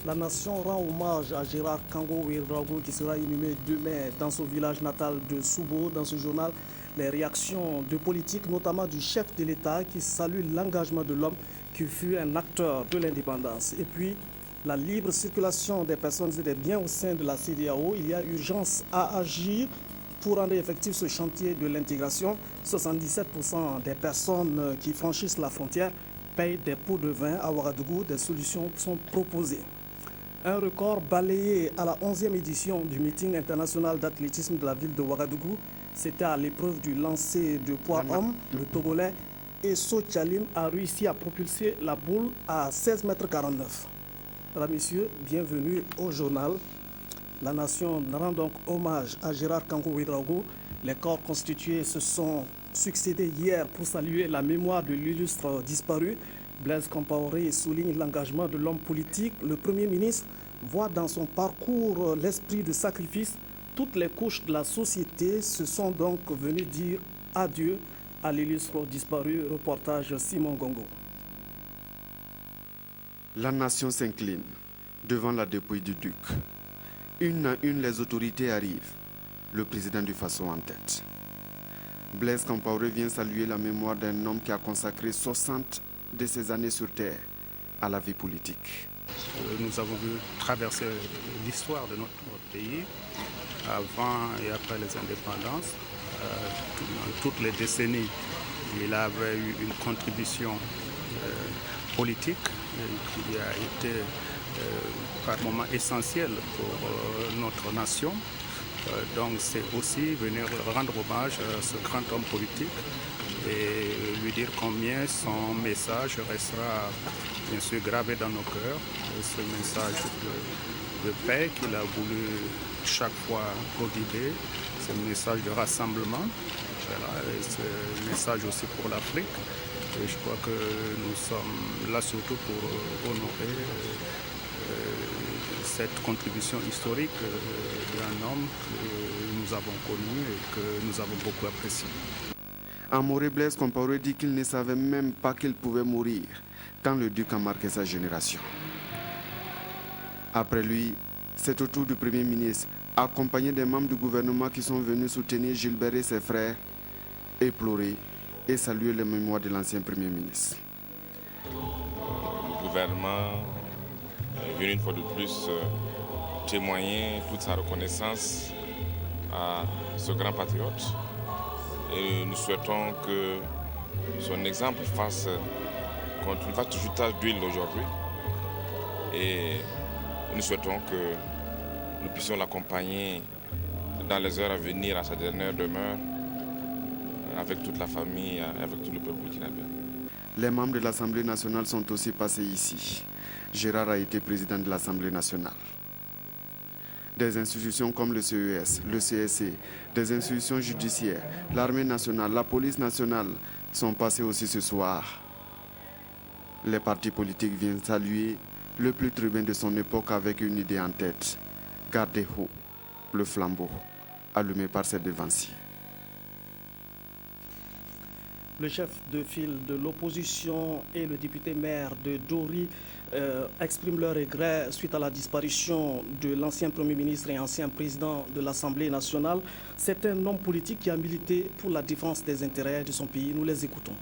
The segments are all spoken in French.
La nation rend hommage à Gérard Kango Ouédraogo qui sera inhumé demain dans son village natal de Soubo. Dans ce journal, les réactions de politiques, notamment du chef de l'État qui salue l'engagement de l'homme qui fut un acteur de l'indépendance. Et puis, la libre circulation des personnes et des biens au sein de la CEDEAO. Il y a urgence à agir pour rendre effectif ce chantier de l'intégration. 77% des personnes qui franchissent la frontière payent des pots de vin à Ouagadougou. Des solutions sont proposées. Un record balayé à la 11e édition du meeting international d'athlétisme de la ville de Ouagadougou. C'était à l'épreuve du lancer de poids homme. Le Togolais Esso Tchalim a réussi à propulser la boule à 16,49 m. Mesdames, Messieurs, bienvenue au journal. La nation rend donc hommage à Gérard Kango Ouédraogo. Les corps constitués se sont succédés hier pour saluer la mémoire de l'illustre disparu. Blaise Compaoré souligne l'engagement de l'homme politique. Le Premier ministre voit dans son parcours l'esprit de sacrifice. Toutes les couches de la société se sont donc venues dire adieu à l'illustre disparu. Reportage Simon Gongo. La nation s'incline devant la dépouille du duc. Une à une, les autorités arrivent. Le président du Faso en tête. Blaise Compaoré vient saluer la mémoire d'un homme qui a consacré 60 de ses années sur terre à la vie politique. Nous avons vu traverser l'histoire de notre pays avant et après les indépendances. Dans toutes les décennies, il avait eu une contribution politique qui a été par moments essentielle pour notre nation. Donc c'est aussi venir rendre hommage à ce grand homme politique et lui dire combien son message restera bien sûr gravé dans nos cœurs. Ce message de paix qu'il a voulu chaque fois prodiguer, ce message de rassemblement, voilà, et ce message aussi pour l'Afrique. Et je crois que nous sommes là surtout pour honorer cette contribution historique d'un homme que nous avons connu et que nous avons beaucoup apprécié. Amoré Blaise Compaoré dit qu'il ne savait même pas qu'il pouvait mourir, tant le duc a marqué sa génération. Après lui, c'est au tour du Premier ministre, accompagné des membres du gouvernement qui sont venus soutenir Gilbert et ses frères, éplorer et saluer les mémoires de l'ancien Premier ministre. Le gouvernement est venu une fois de plus témoigner toute sa reconnaissance à ce grand patriote. Et nous souhaitons que son exemple fasse toujours tache d'huile aujourd'hui. Et nous souhaitons que nous puissions l'accompagner dans les heures à venir à sa dernière demeure avec toute la famille, avec tout le peuple burkinabé. Les membres de l'Assemblée nationale sont aussi passés ici. Gérard a été président de l'Assemblée nationale. Des institutions comme le CES, le CSC, des institutions judiciaires, l'armée nationale, la police nationale sont passées aussi ce soir. Les partis politiques viennent saluer le plus tribun de son époque avec une idée en tête. Garder haut le flambeau allumé par ses devanciers. Le chef de file de l'opposition et le député maire de Dori expriment leur regret suite à la disparition de l'ancien Premier ministre et ancien président de l'Assemblée nationale. C'est un homme politique qui a milité pour la défense des intérêts de son pays. Nous les écoutons.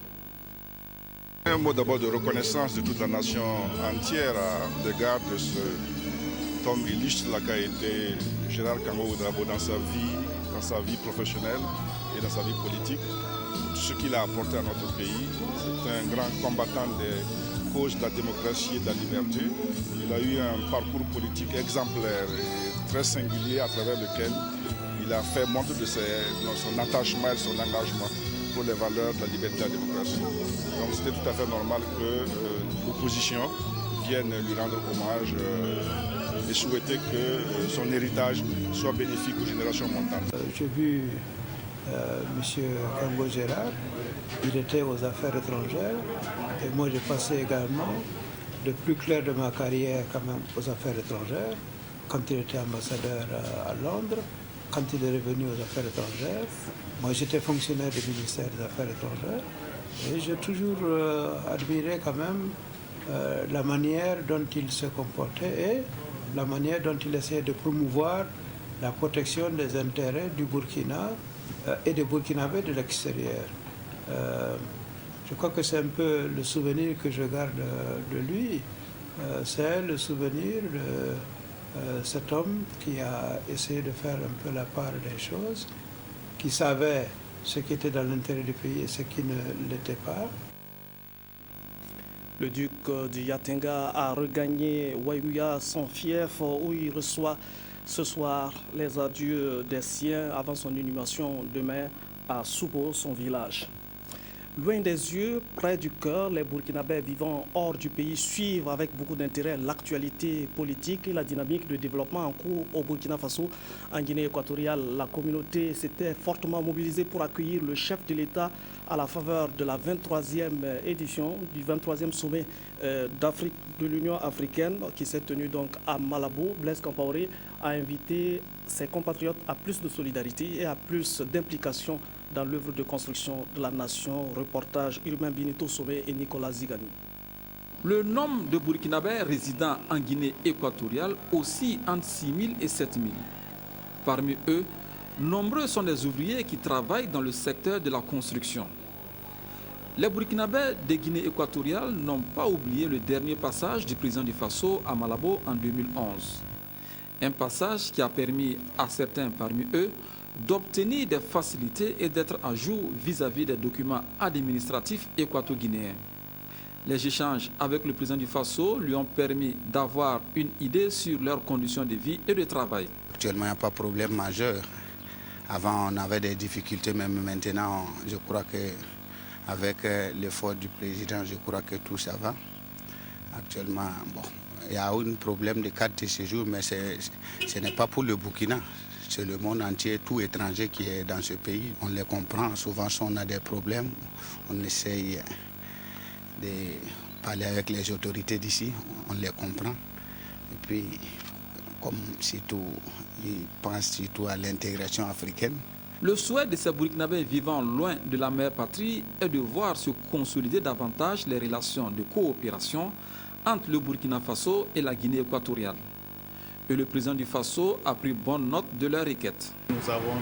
Un mot d'abord de reconnaissance de toute la nation entière à l'égard de cet homme illustre qu'a été Gérard Kango Ouédraogo dans sa vie professionnelle et dans sa vie politique. Tout ce qu'il a apporté à notre pays. C'est un grand combattant des causes de la démocratie et de la liberté. Il a eu un parcours politique exemplaire et très singulier à travers lequel il a fait montre de son attachement et son engagement pour les valeurs de la liberté et de la démocratie. Donc c'était tout à fait normal que l'opposition vienne lui rendre hommage et souhaiter que son héritage soit bénéfique aux générations montantes. J'ai vu Monsieur Kango Gérard, il était aux affaires étrangères et moi j'ai passé également le plus clair de ma carrière quand même aux affaires étrangères, quand il était ambassadeur à Londres, quand il est revenu aux affaires étrangères. Moi j'étais fonctionnaire du ministère des Affaires étrangères et j'ai toujours admiré quand même la manière dont il se comportait et la manière dont il essayait de promouvoir la protection des intérêts du Burkina et des Burkinabés de l'extérieur. Je crois que c'est un peu le souvenir que je garde de lui. C'est le souvenir de cet homme qui a essayé de faire un peu la part des choses, qui savait ce qui était dans l'intérêt du pays et ce qui ne l'était pas. Le duc du Yatenga a regagné Waïouya, son fief, où il reçoit ce soir les adieux des siens avant son inhumation demain à Soubo, son village. Loin des yeux, près du cœur, les Burkinabés vivant hors du pays suivent avec beaucoup d'intérêt l'actualité politique et la dynamique de développement en cours au Burkina Faso. En Guinée équatoriale, la communauté s'était fortement mobilisée pour accueillir le chef de l'État à la faveur de la 23e édition du 23e sommet d'Afrique de l'Union africaine qui s'est tenu donc à Malabo. Blaise Compaoré a invité ses compatriotes à plus de solidarité et à plus d'implication dans l'œuvre de construction de la nation. Reportage Urbain Binito Sommet et Nicolas Zigani. Le nombre de Burkinabés résidant en Guinée équatoriale oscille entre 6 000 et 7 000. Parmi eux, nombreux sont les ouvriers qui travaillent dans le secteur de la construction. Les Burkinabés de Guinée équatoriale n'ont pas oublié le dernier passage du président du Faso à Malabo en 2011. Un passage qui a permis à certains parmi eux d'obtenir des facilités et d'être à jour vis-à-vis des documents administratifs équato-guinéens. Les échanges avec le président du Faso lui ont permis d'avoir une idée sur leurs conditions de vie et de travail. Actuellement, il n'y a pas de problème majeur. Avant, on avait des difficultés, même maintenant, je crois qu'avec l'effort du président, je crois que tout ça va. Actuellement, bon, il y a un problème de carte de séjour, mais ce n'est pas pour le Burkina. C'est le monde entier, tout étranger qui est dans ce pays. On les comprend. Souvent, si on a des problèmes, on essaye de parler avec les autorités d'ici. On les comprend. Et puis, comme surtout, ils pensent surtout à l'intégration africaine. Le souhait de ces Burkinabés vivant loin de la mère patrie est de voir se consolider davantage les relations de coopération entre le Burkina Faso et la Guinée équatoriale. Et le président du Faso a pris bonne note de leur requête. Nous avons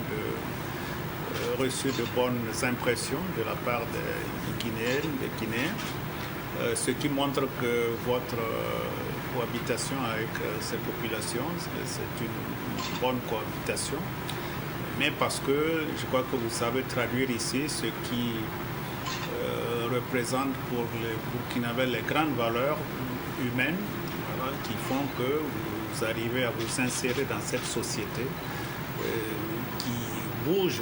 reçu de bonnes impressions de la part des Guinéennes, des Guinéens, ce qui montre que votre cohabitation avec ces populations, c'est une bonne cohabitation. Mais parce que je crois que vous savez traduire ici ce qui représente pour les Burkinabés les grandes valeurs humaines, voilà, qui font que vous arrivez à vous insérer dans cette société qui bouge,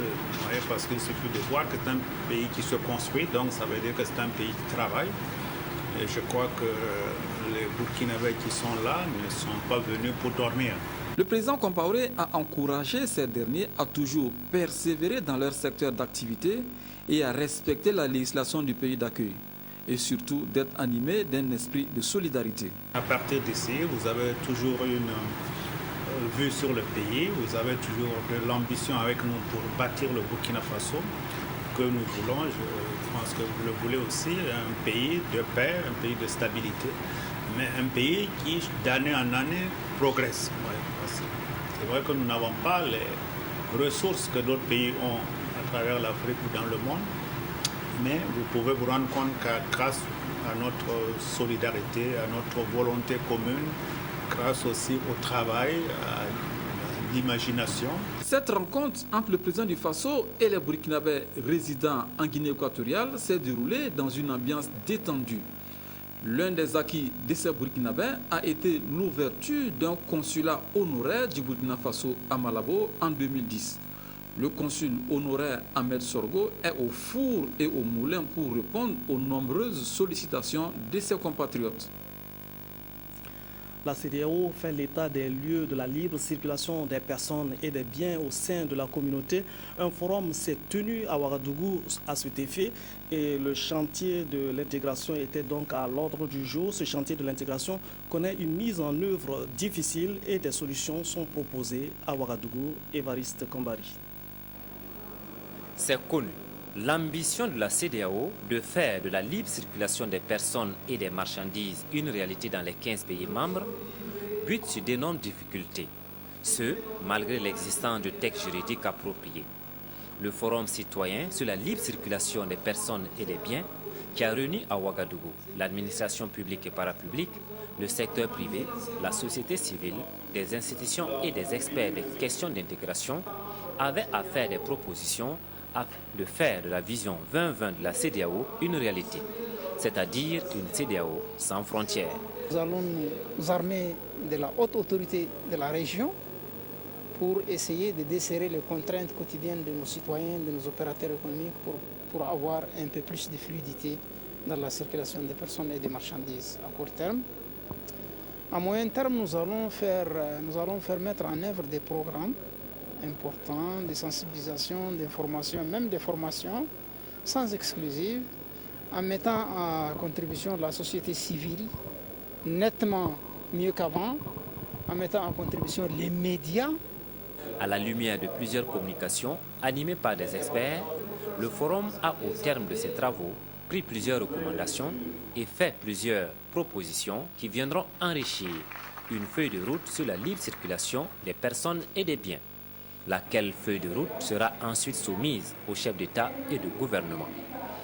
parce qu'il suffit de voir que c'est un pays qui se construit, donc ça veut dire que c'est un pays qui travaille. Et je crois que les Burkinabés qui sont là ne sont pas venus pour dormir. Le président Compaoré a encouragé ces derniers à toujours persévérer dans leur secteur d'activité et à respecter la législation du pays d'accueil, et surtout d'être animés d'un esprit de solidarité. À partir d'ici, vous avez toujours une vue sur le pays, vous avez toujours de l'ambition avec nous pour bâtir le Burkina Faso que nous voulons. Je pense que vous le voulez aussi, un pays de paix, un pays de stabilité, mais un pays qui d'année en année progresse. C'est vrai que nous n'avons pas les ressources que d'autres pays ont à travers l'Afrique ou dans le monde, mais vous pouvez vous rendre compte que grâce à notre solidarité, à notre volonté commune, grâce aussi au travail, à l'imagination. Cette rencontre entre le président du Faso et les Burkinabés résidant en Guinée équatoriale s'est déroulée dans une ambiance détendue. L'un des acquis de ces Burkinabés a été l'ouverture d'un consulat honoraire du Burkina Faso à Malabo en 2010. Le consul honoraire Ahmed Sorgo est au four et au moulin pour répondre aux nombreuses sollicitations de ses compatriotes. La CEDEAO fait l'état des lieux de la libre circulation des personnes et des biens au sein de la communauté. Un forum s'est tenu à Ouagadougou à cet effet et le chantier de l'intégration était donc à l'ordre du jour. Ce chantier de l'intégration connaît une mise en œuvre difficile et des solutions sont proposées à Ouagadougou. Évariste Kambari. C'est connu. L'ambition de la CEDEAO de faire de la libre circulation des personnes et des marchandises une réalité dans les 15 pays membres bute sur d'énormes difficultés, ce malgré l'existence de textes juridiques appropriés. Le Forum citoyen sur la libre circulation des personnes et des biens qui a réuni à Ouagadougou l'administration publique et parapublique, le secteur privé, la société civile, des institutions et des experts des questions d'intégration avait à faire des propositions afin de faire de la vision 2020 de la CEDEAO une réalité, c'est-à-dire une CEDEAO sans frontières. Nous allons nous armer de la haute autorité de la région pour essayer de desserrer les contraintes quotidiennes de nos citoyens, de nos opérateurs économiques, pour avoir un peu plus de fluidité dans la circulation des personnes et des marchandises à court terme. À moyen terme, nous allons faire mettre en œuvre des programmes importants de sensibilisation, d'information, même des formations sans exclusive, en mettant à contribution la société civile nettement mieux qu'avant, en mettant en contribution les médias. À la lumière de plusieurs communications animées par des experts, le Forum a, au terme de ses travaux, pris plusieurs recommandations et fait plusieurs propositions qui viendront enrichir une feuille de route sur la libre circulation des personnes et des biens, laquelle feuille de route sera ensuite soumise aux chefs d'État et de gouvernement.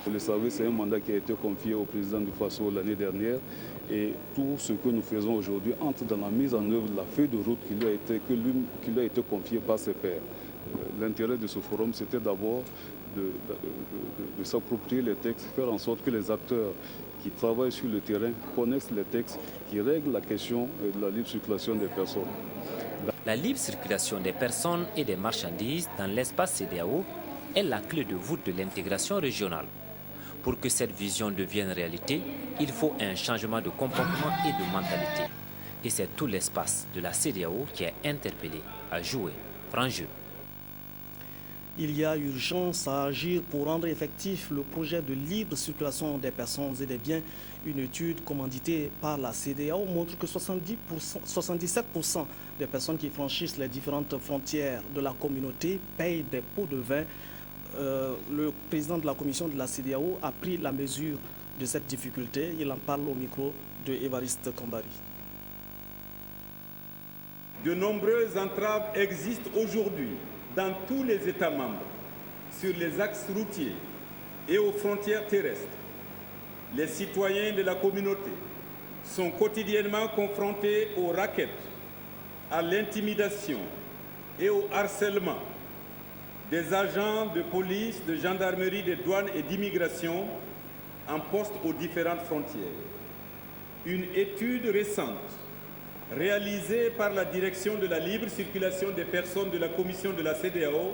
Vous le savez, c'est un mandat qui a été confié au président du FASO l'année dernière et tout ce que nous faisons aujourd'hui entre dans la mise en œuvre de la feuille de route qui lui a été confiée par ses pairs. L'intérêt de ce forum, c'était d'abord de s'approprier les textes, faire en sorte que les acteurs qui travaillent sur le terrain connaissent les textes qui règlent la question de la libre circulation des personnes. La libre circulation des personnes et des marchandises dans l'espace CEDEAO est la clé de voûte de l'intégration régionale. Pour que cette vision devienne réalité, il faut un changement de comportement et de mentalité. Et c'est tout l'espace de la CEDEAO qui est interpellé à jouer franc jeu. Il y a urgence à agir pour rendre effectif le projet de libre circulation des personnes et des biens. Une étude commanditée par la CEDEAO montre que 77% des personnes qui franchissent les différentes frontières de la communauté payent des pots de vin. Le président de la commission de la CEDEAO a pris la mesure de cette difficulté. Il en parle au micro de Évariste Kambari. De nombreuses entraves existent aujourd'hui dans tous les États membres, sur les axes routiers et aux frontières terrestres. Les citoyens de la communauté sont quotidiennement confrontés aux rackets, à l'intimidation et au harcèlement des agents de police, de gendarmerie, de douane et d'immigration en poste aux différentes frontières. Une étude récente réalisée par la Direction de la libre circulation des personnes de la Commission de la CEDEAO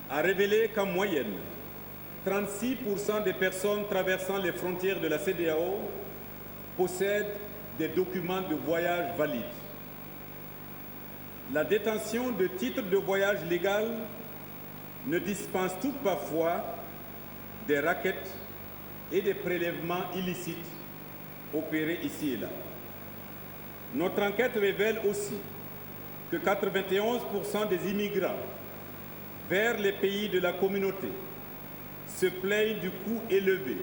a révélé qu'en moyenne, 36% des personnes traversant les frontières de la CEDEAO possèdent des documents de voyage valides. La détention de titres de voyage légal ne dispense toutefois des rackets et des prélèvements illicites opérés ici et là. Notre enquête révèle aussi que 91% des immigrants vers les pays de la communauté se plaignent du coût élevé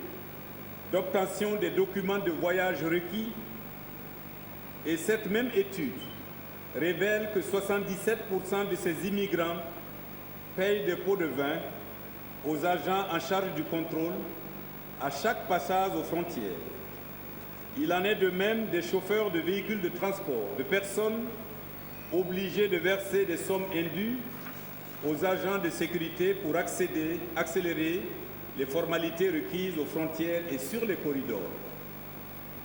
d'obtention des documents de voyage requis, et cette même étude révèle que 77% de ces immigrants payent des pots de vin aux agents en charge du contrôle à chaque passage aux frontières. Il en est de même des chauffeurs de véhicules de transport, de personnes obligées de verser des sommes indues aux agents de sécurité pour accélérer les formalités requises aux frontières et sur les corridors.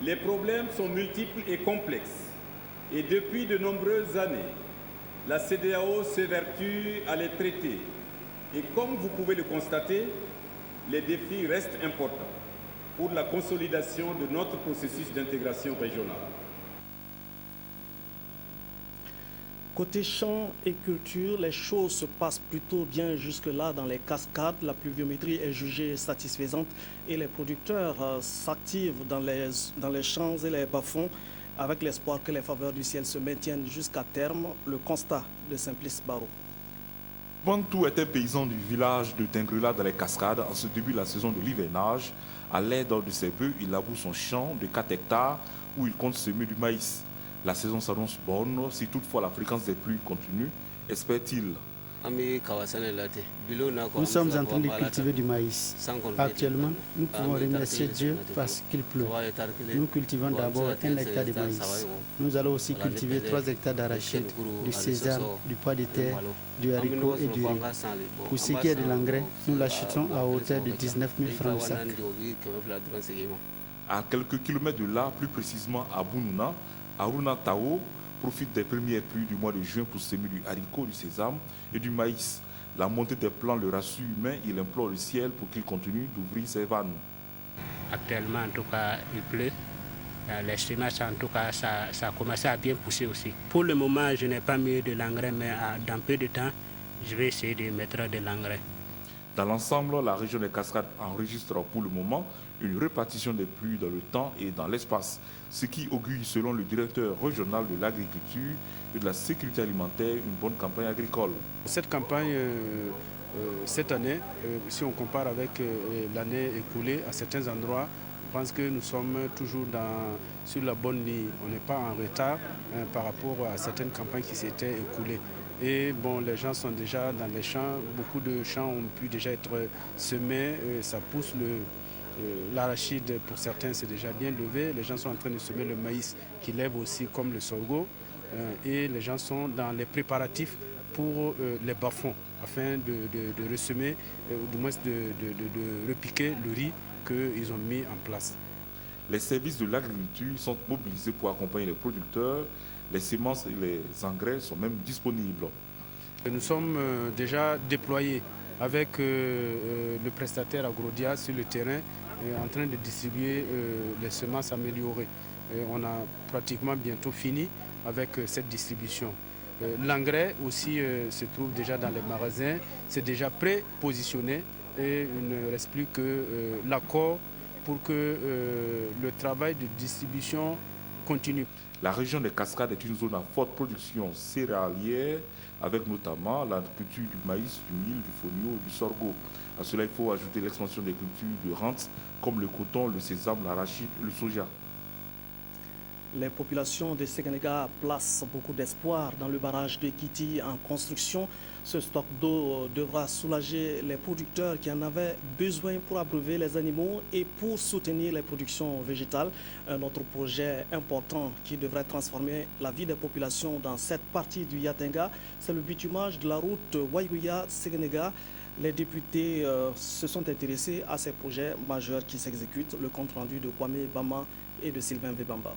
Les problèmes sont multiples et complexes, et depuis de nombreuses années, la CEDEAO s'évertue à les traiter. Et comme vous pouvez le constater, les défis restent importants pour la consolidation de notre processus d'intégration régionale. Côté champs et culture, les choses se passent plutôt bien jusque-là dans les cascades. La pluviométrie est jugée satisfaisante et les producteurs s'activent dans les champs et les bas-fonds avec l'espoir que les faveurs du ciel se maintiennent jusqu'à terme. Le constat de Simplice Barreau. Bantou est un paysan du village de Tingrela dans les Cascades en ce début de la saison de l'hivernage. À l'aide de ses bœufs, il laboure son champ de 4 hectares où il compte semer du maïs. La saison s'annonce bonne si toutefois la fréquence des pluies continue, espère-t-il. Nous sommes en train de cultiver du maïs. Actuellement, nous pouvons remercier Dieu parce qu'il pleut. Nous cultivons d'abord 1 hectare de maïs. Nous allons aussi cultiver 3 hectares d'arachide, du sésame, du pois de terre, du haricot et du riz. Pour ce qui est de l'engrais, nous l'achetons à hauteur de 19 000 francs au sac. À quelques kilomètres de là, plus précisément à Bounouna, Aruna Tao profite des premières pluies du mois de juin pour semer du haricot, du sésame et du maïs. La montée des plants le rassure humain, il implore le ciel pour qu'il continue d'ouvrir ses vannes. Actuellement, en tout cas, il pleut. Les semences, en tout cas, ça a commencé à bien pousser aussi. Pour le moment, je n'ai pas mis de l'engrais, mais dans peu de temps, je vais essayer de mettre de l'engrais. Dans l'ensemble, la région des Cascades enregistre pour le moment une répartition des pluies dans le temps et dans l'espace, ce qui augure, selon le directeur régional de l'agriculture et de la sécurité alimentaire, une bonne campagne agricole. Cette campagne, cette année, si on compare avec l'année écoulée, à certains endroits, je pense que nous sommes toujours sur la bonne ligne. On n'est pas en retard par rapport à certaines campagnes qui s'étaient écoulées. Et bon, les gens sont déjà dans les champs, beaucoup de champs ont pu déjà être semés, ça pousse l'arachide pour certains c'est déjà bien levé, les gens sont en train de semer le maïs qui lève aussi comme le sorgho et les gens sont dans les préparatifs pour les bas-fonds afin de ressemer, ou du moins de repiquer le riz qu'ils ont mis en place. Les services de l'agriculture sont mobilisés pour accompagner les producteurs. Les semences et les engrais sont même disponibles. Nous sommes déjà déployés avec le prestataire Agrodia sur le terrain en train de distribuer les semences améliorées. On a pratiquement bientôt fini avec cette distribution. L'engrais aussi se trouve déjà dans les magasins, c'est déjà pré-positionné et il ne reste plus que l'accord pour que le travail de distribution continue. La région des Cascades est une zone à forte production céréalière, avec notamment la culture du maïs, du mil, du fonio et du sorgho. À cela, il faut ajouter l'expansion des cultures de rente, comme le coton, le sésame, l'arachide et le soja. Les populations de Séguénéga placent beaucoup d'espoir dans le barrage de Kiti en construction. Ce stock d'eau devra soulager les producteurs qui en avaient besoin pour abreuver les animaux et pour soutenir les productions végétales. Un autre projet important qui devrait transformer la vie des populations dans cette partie du Yatenga, c'est le bitumage de la route Waiguya-Séguénéga. Les députés se sont intéressés à ces projets majeurs qui s'exécutent. Le compte rendu de Kwame Bama et de Sylvain Vebamba.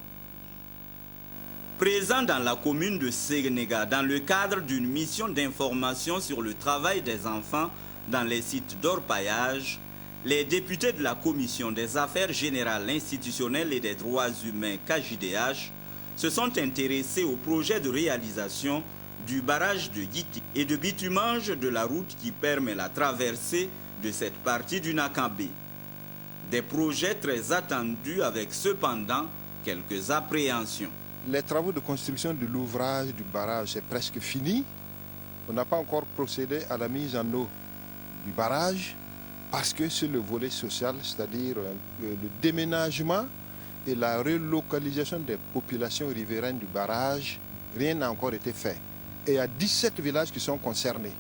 Présent dans la commune de Séguénéga, dans le cadre d'une mission d'information sur le travail des enfants dans les sites d'orpaillage, les députés de la Commission des affaires générales institutionnelles et des droits humains KJDH se sont intéressés au projet de réalisation du barrage de Yiti et de bitumage de la route qui permet la traversée de cette partie du Nakambé. Des projets très attendus avec cependant quelques appréhensions. Les travaux de construction de l'ouvrage du barrage est presque fini. On n'a pas encore procédé à la mise en eau du barrage parce que c'est le volet social, c'est-à-dire le déménagement et la relocalisation des populations riveraines du barrage, rien n'a encore été fait. Et il y a 17 villages qui sont concernés.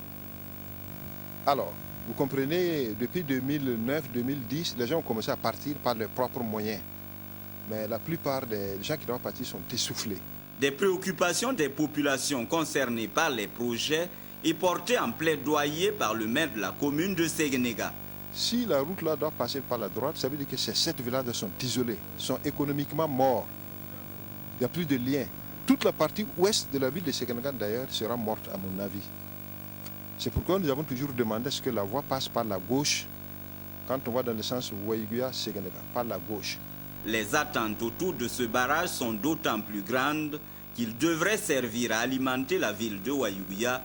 Alors, vous comprenez, depuis 2009-2010, les gens ont commencé à partir par leurs propres moyens. Mais la plupart des gens qui doivent partir sont essoufflés. Des préoccupations des populations concernées par les projets est portée en plaidoyer par le maire de la commune de Séguénéga. Si la route là doit passer par la droite, ça veut dire que ces 7 villages sont isolés, sont économiquement morts. Il n'y a plus de lien. Toute la partie ouest de la ville de Séguénéga d'ailleurs sera morte à mon avis. C'est pourquoi nous avons toujours demandé à ce que la voie passe par la gauche quand on va dans le sens Waiguya-Séguénéga, par la gauche. Les attentes autour de ce barrage sont d'autant plus grandes qu'il devrait servir à alimenter la ville de Waiguya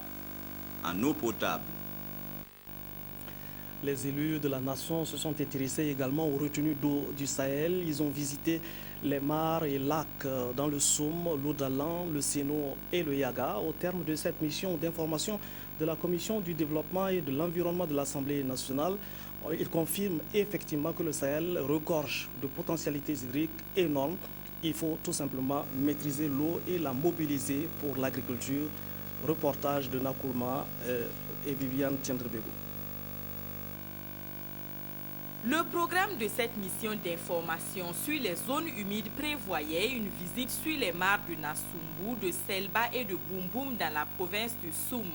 en eau potable. Les élus de la nation se sont intéressés également aux retenues d'eau du Sahel. Ils ont visité les mares et lacs dans le Soum, l'Odalan, le Séno et le Yaga. Au terme de cette mission d'information de la Commission du développement et de l'environnement de l'Assemblée nationale, il confirme effectivement que le Sahel regorge de potentialités hydriques énormes. Il faut tout simplement maîtriser l'eau et la mobiliser pour l'agriculture. Reportage de Nakourma et Viviane Tiendrebego. Le programme de cette mission d'information sur les zones humides prévoyait une visite sur les mares de Nassumbu, de Selba et de Boumboum dans la province du Soum.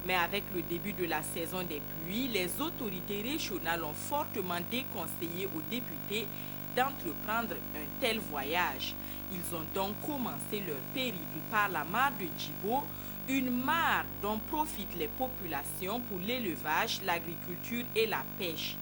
Mais avec le début de la saison des pluies, les autorités régionales ont fortement déconseillé aux députés d'entreprendre un tel voyage. Ils ont donc commencé leur périple par la mare de Djibo, une mare dont profitent les populations pour l'élevage, l'agriculture et la pêche.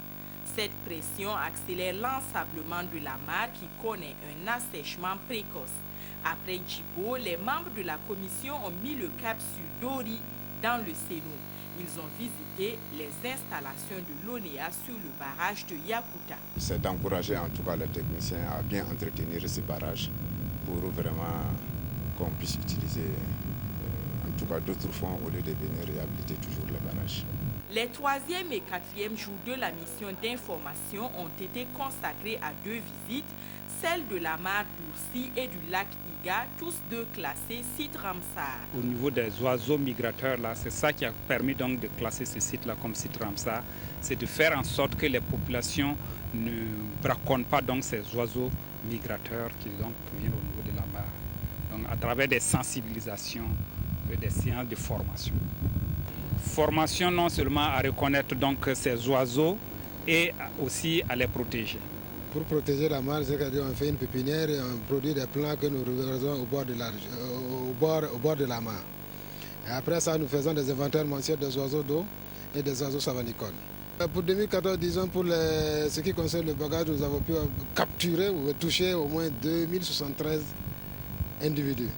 Cette pression accélère l'ensablement de la mare qui connaît un assèchement précoce. Après Djibo, les membres de la commission ont mis le cap sur Dori dans le Sénou. Ils ont visité les installations de l'ONEA sur le barrage de Yakuta. C'est d'encourager en tout cas les techniciens à bien entretenir ces barrages pour vraiment qu'on puisse utiliser en tout cas d'autres fonds au lieu de venir réhabiliter toujours les barrages. Les 3e et 4e jours de la mission d'information ont été consacrés à 2 visites, celle de la mare d'Oursi et du lac Iga, tous deux classés site Ramsar. Au niveau des oiseaux migrateurs, là, c'est ça qui a permis donc de classer ce site-là comme site Ramsar, c'est de faire en sorte que les populations ne braconnent pas donc ces oiseaux migrateurs qui donc viennent au niveau de la mare. Donc à travers des sensibilisations, des séances de formation. Formation non seulement à reconnaître donc ces oiseaux et aussi à les protéger. Pour protéger la mare, c'est-à-dire on fait une pépinière et on produit des plants que nous regardons au bord de la mare. Et après ça, nous faisons des inventaires mensuels des oiseaux d'eau et des oiseaux savanicoles. Pour 2014, disons, pour ce qui concerne le bagage, nous avons pu capturer ou toucher au moins 2073 individus.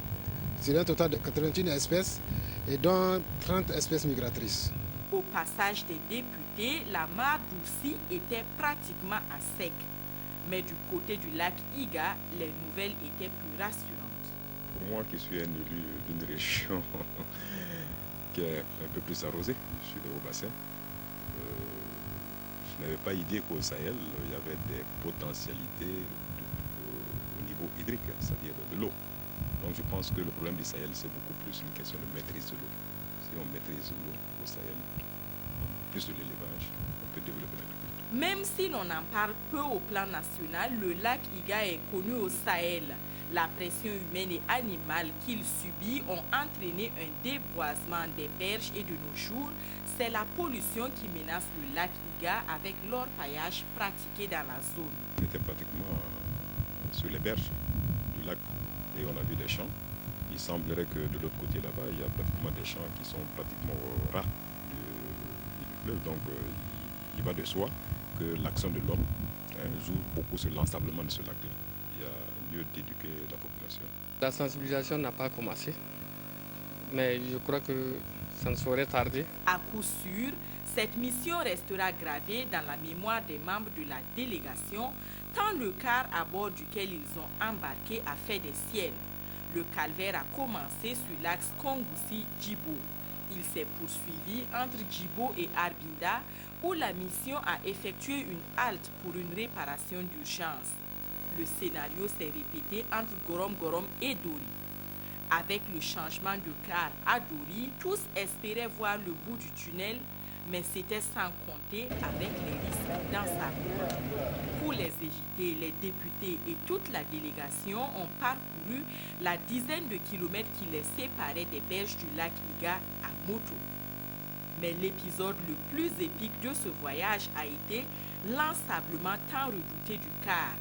C'est un total de 81 espèces et dont 30 espèces migratrices. Au passage des députés, la mare d'Oursi était pratiquement à sec. Mais du côté du lac Iga, les nouvelles étaient plus rassurantes. Pour moi qui suis un élu d'une région qui est un peu plus arrosée, je suis de Haut-Bassin, je n'avais pas idée qu'au Sahel, il y avait des potentialités au niveau hydrique, c'est-à-dire de l'eau. Donc je pense que le problème du Sahel, c'est beaucoup plus une question de maîtrise de l'eau. Si on maîtrise l'eau au Sahel, plus de l'élevage, on peut développer l'agriculture. Même si l'on en parle peu au plan national, le lac Iga est connu au Sahel. La pression humaine et animale qu'il subit ont entraîné un déboisement des berges et de nos jours, c'est la pollution qui menace le lac Iga avec l'orpaillage pratiqué dans la zone. On était pratiquement sur les berges du lac et on a vu des champs. Il semblerait que de l'autre côté là-bas, il y a pratiquement des champs qui sont pratiquement au ras du fleuve. Donc il va de soi que l'action de l'homme joue beaucoup sur l'ensablement de ce lac-là. Il y a lieu d'éduquer la population. La sensibilisation n'a pas commencé, mais je crois que ça ne saurait tarder. À coup sûr, cette mission restera gravée dans la mémoire des membres de la délégation, tant le car à bord duquel ils ont embarqué a fait des siennes. Le calvaire a commencé sur l'axe Kongoussi-Djibo. Il s'est poursuivi entre Djibo et Arbinda, où la mission a effectué une halte pour une réparation d'urgence. Le scénario s'est répété entre Gorom-Gorom et Dori. Avec le changement de car à Dori, tous espéraient voir le bout du tunnel, mais c'était sans compter avec les risques d'ensablement. Pour les éviter, les députés et toute la délégation ont parcouru la dizaine de kilomètres qui les séparaient des berges du lac Iga à moto. Mais l'épisode le plus épique de ce voyage a été l'ensablement tant redouté du car.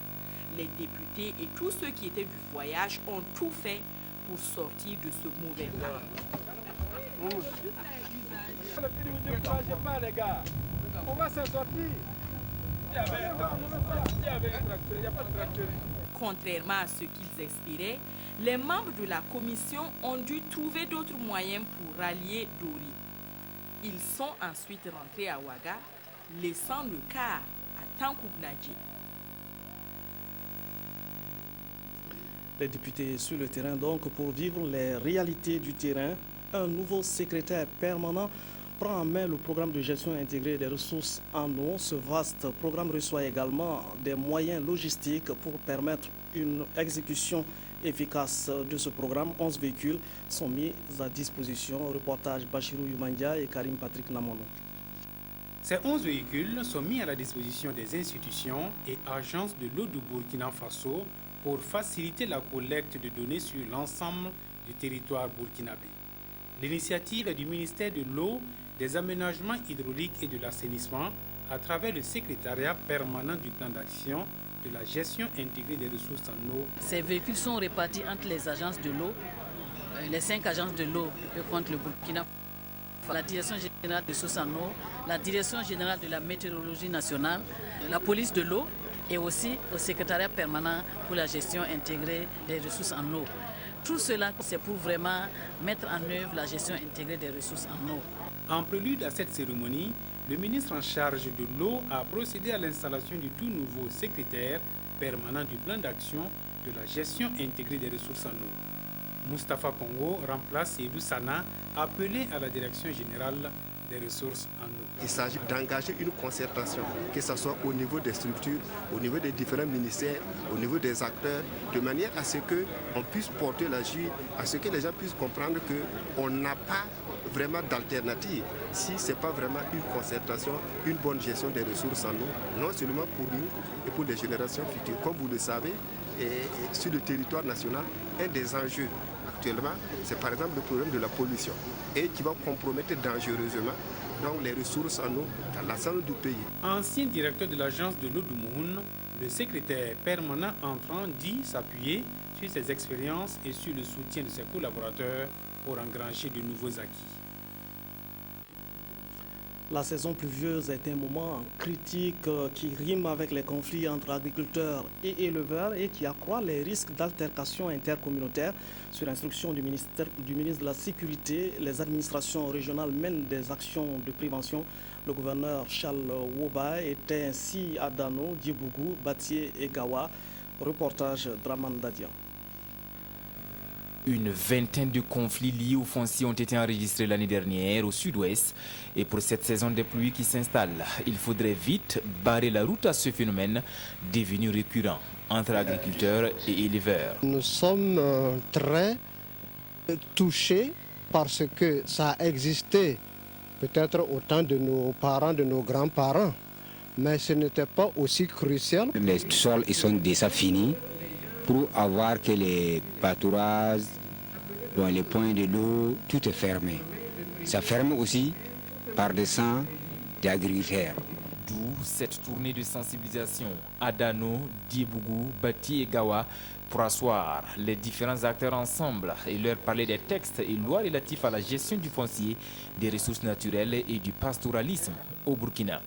Les députés et tous ceux qui étaient du voyage ont tout fait pour sortir de ce mauvais plan. Ne découragez pas les gars, on va s'en sortir. Il y avait un tracteur, il n'y a pas de tracteur. Contrairement à ce qu'ils espéraient, les membres de la commission ont dû trouver d'autres moyens pour rallier Dori. Ils sont ensuite rentrés à Ouaga, laissant le quart à Tankou Gnadji. Les députés sur le terrain donc pour vivre les réalités du terrain. Un nouveau secrétaire permanent prend en main le programme de gestion intégrée des ressources en eau. Ce vaste programme reçoit également des moyens logistiques pour permettre une exécution efficace de ce programme. 11 véhicules sont mis à disposition. Reportage Bachirou Yumandia et Karim Patrick Namono. Ces 11 véhicules sont mis à la disposition des institutions et agences de l'eau du Burkina Faso pour faciliter la collecte de données sur l'ensemble du territoire burkinabé. L'initiative est du ministère de l'eau, des aménagements hydrauliques et de l'assainissement à travers le secrétariat permanent du plan d'action de la gestion intégrée des ressources en eau. Ces véhicules sont répartis entre les agences de l'eau, les 5 agences de l'eau que compte le Burkina, la direction générale des ressources en eau, la direction générale de la météorologie nationale, la police de l'eau et aussi au secrétariat permanent pour la gestion intégrée des ressources en eau. Tout cela, c'est pour vraiment mettre en œuvre la gestion intégrée des ressources en eau. En prélude à cette cérémonie, le ministre en charge de l'eau a procédé à l'installation du tout nouveau secrétaire permanent du plan d'action de la gestion intégrée des ressources en eau. Moustapha Congo remplace Seydou Sana, appelé à la direction générale des ressources en eau. Il s'agit d'engager une concertation, que ce soit au niveau des structures, au niveau des différents ministères, au niveau des acteurs, de manière à ce qu'on puisse porter la juge, à ce que les gens puissent comprendre qu'on n'a pas vraiment d'alternative si ce n'est pas vraiment une concertation, une bonne gestion des ressources en eau, non seulement pour nous et pour les générations futures. Comme vous le savez, et sur le territoire national, un des enjeux actuellement, c'est par exemple le problème de la pollution et qui va compromettre dangereusement donc les ressources en eau dans l'ensemble du pays. Ancien directeur de l'agence de l'eau du Mouhoun, le secrétaire permanent entrant dit s'appuyer sur ses expériences et sur le soutien de ses collaborateurs pour engranger de nouveaux acquis. La saison pluvieuse est un moment critique qui rime avec les conflits entre agriculteurs et éleveurs et qui accroît les risques d'altercation intercommunautaire. Sur instruction du ministre de la Sécurité, les administrations régionales mènent des actions de prévention. Le gouverneur Charles Woba était ainsi à Dano, Diebougou, Batié et Gawa. Reportage Draman Dadian. Une vingtaine de conflits liés au foncier ont été enregistrés l'année dernière au sud-ouest. Et pour cette saison des pluies qui s'installe, il faudrait vite barrer la route à ce phénomène devenu récurrent entre agriculteurs et éleveurs. Nous sommes très touchés parce que ça a existé peut-être au temps de nos parents, de nos grands-parents, mais ce n'était pas aussi crucial. Les sols ils sont déjà finis. Pour avoir que les pâturages, les points de l'eau, tout est fermé. Ça ferme aussi par des sangs d'agriculteurs. D'où cette tournée de sensibilisation à Dano, Diebougou, Bati et Gawa pour asseoir les différents acteurs ensemble et leur parler des textes et lois relatifs à la gestion du foncier, des ressources naturelles et du pastoralisme au Burkina.